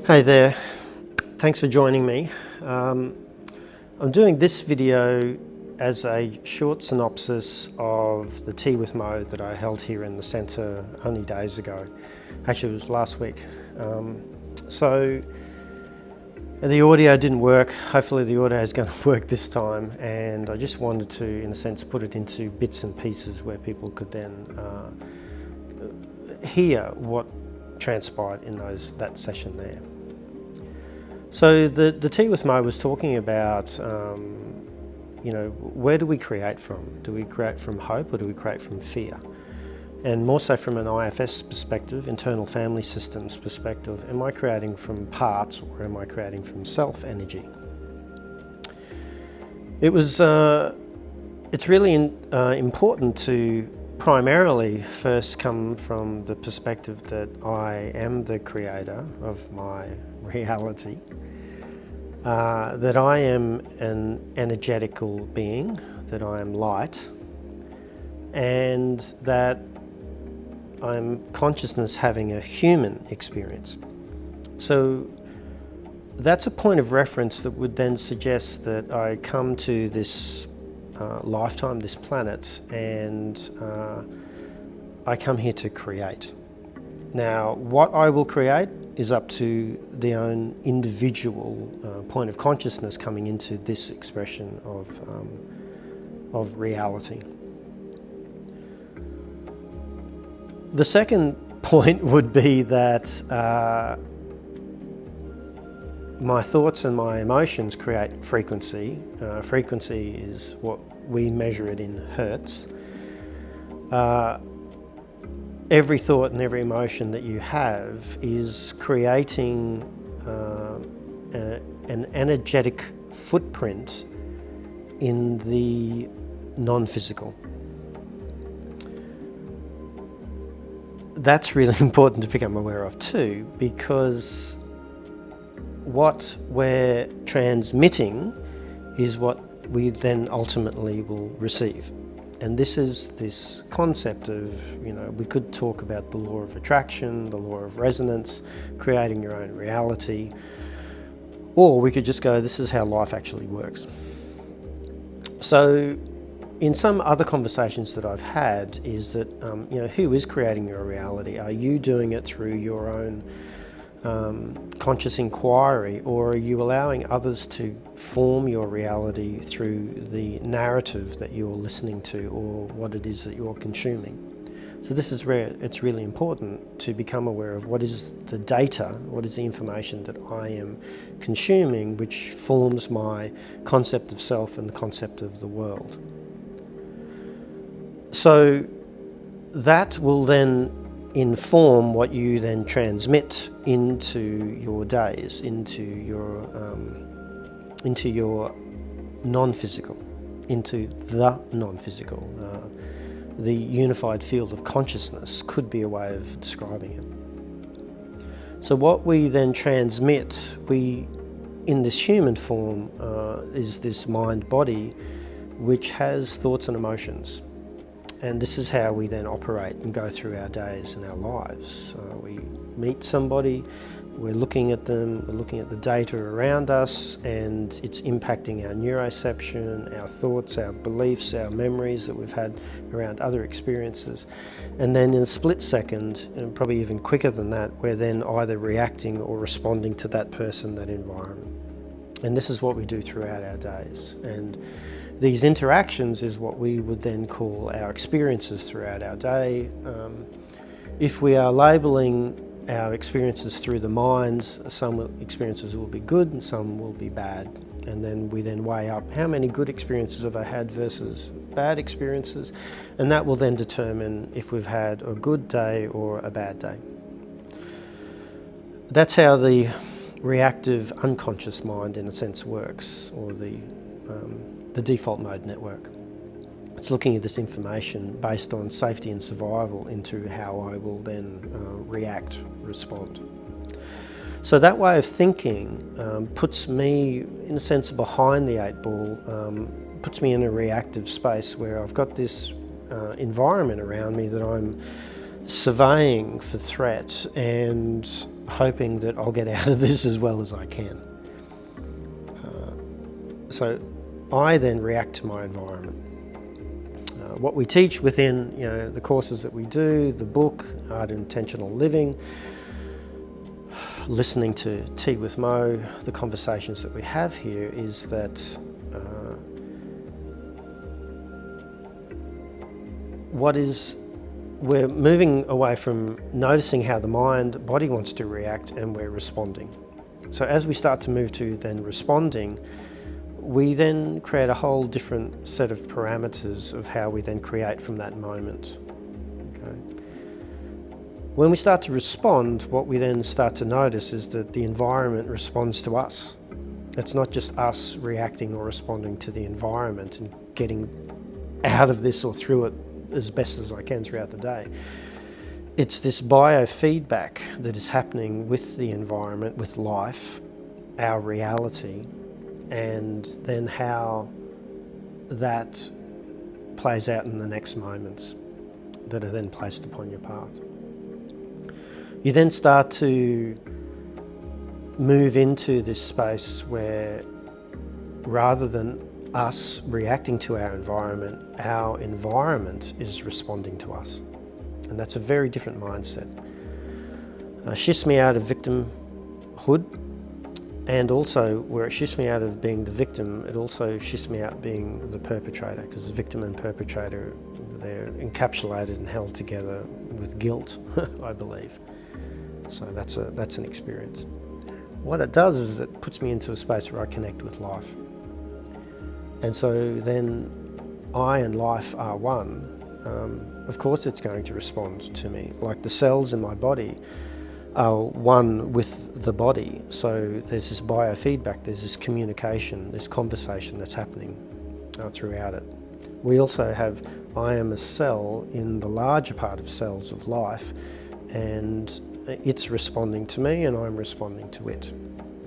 Hey there, thanks for joining me. I'm doing this video as a short synopsis of the Tea with Mo that I held here in the centre only days ago. Actually, it was last week. So the audio didn't work. Hopefully the audio is going to work this time, and I just wanted to, in a sense, put it into bits and pieces where people could then hear what transpired in that session there. So the Tea with Mo was talking about, where do we create from? Do we create from hope or do we create from fear? And more so from an IFS perspective, internal family systems perspective, am I creating from parts or am I creating from self energy? It's really important to primarily first come from the perspective that I am the creator of my reality, that I am an energetical being, that I am light, and that I'm consciousness having a human experience. So that's a point of reference that would then suggest that I come to this lifetime, this planet, and I come here to create. Now, what I will create is up to the own individual point of consciousness coming into this expression of reality. The second point would be that my thoughts and my emotions create frequency. Frequency is what we measure it in hertz. Every thought and every emotion that you have is creating an energetic footprint in the non-physical. That's really important to become aware of too, because what we're transmitting is what we then ultimately will receive. And this is this concept of, we could talk about the law of attraction, the law of resonance, creating your own reality, or we could just go, this is how life actually works. So in some other conversations that I've had is that, who is creating your reality? Are you doing it through your own conscious inquiry, or are you allowing others to form your reality through the narrative that you're listening to or what it is that you're consuming? So this is where it's really important to become aware of what is the data, what is the information that I am consuming, which forms my concept of self and the concept of the world. So that will then inform what you then transmit into your days, into your non-physical, into the non-physical. The unified field of consciousness could be a way of describing it. So what we then transmit, in this human form, is this mind-body, which has thoughts and emotions. And this is how we then operate and go through our days and our lives. We meet somebody, we're looking at them, we're looking at the data around us, and it's impacting our neuroception, our thoughts, our beliefs, our memories that we've had around other experiences. And then in a split second, and probably even quicker than that, we're then either reacting or responding to that person, that environment. And this is what we do throughout our days. And these interactions is what we would then call our experiences throughout our day. If we are labeling our experiences through the mind, some experiences will be good and some will be bad. And then we then weigh up how many good experiences have I had versus bad experiences. And that will then determine if we've had a good day or a bad day. That's how the reactive unconscious mind, in a sense, works, or the default mode network. It's looking at this information based on safety and survival into how I will then react, respond. So that way of thinking puts me, in a sense, behind the eight ball, puts me in a reactive space where I've got this environment around me that I'm surveying for threat, and hoping that I'll get out of this as well as I can. So I then react to my environment. What we teach within the courses that we do, the book, Art of Intentional Living, listening to Tea with Mo, the conversations that we have here is that we're moving away from noticing how the mind, body wants to react, and we're responding. So as we start to move to then responding, we then create a whole different set of parameters of how we then create from that moment. Okay. When we start to respond, what we then start to notice is that the environment responds to us. It's not just us reacting or responding to the environment and getting out of this or through it as best as I can throughout the day. It's this biofeedback that is happening with the environment, with life, our reality, and then how that plays out in the next moments that are then placed upon your path. You then start to move into this space where, rather than us reacting to our environment is responding to us. And that's a very different mindset. Shifts me out of victimhood, and also where it shifts me out of being the victim, it also shifts me out being the perpetrator, because the victim and perpetrator, they're encapsulated and held together with guilt, I believe. So that's an experience. What it does is it puts me into a space where I connect with life. And so then I and life are one. Of course it's going to respond to me. Like the cells in my body are one with the body. So there's this biofeedback, there's this communication, this conversation that's happening throughout it. We also have, I am a cell in the larger part of cells of life, and it's responding to me and I'm responding to it.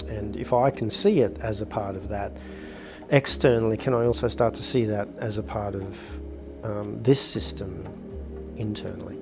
And if I can see it as a part of that, externally, can I also start to see that as a part of this system internally?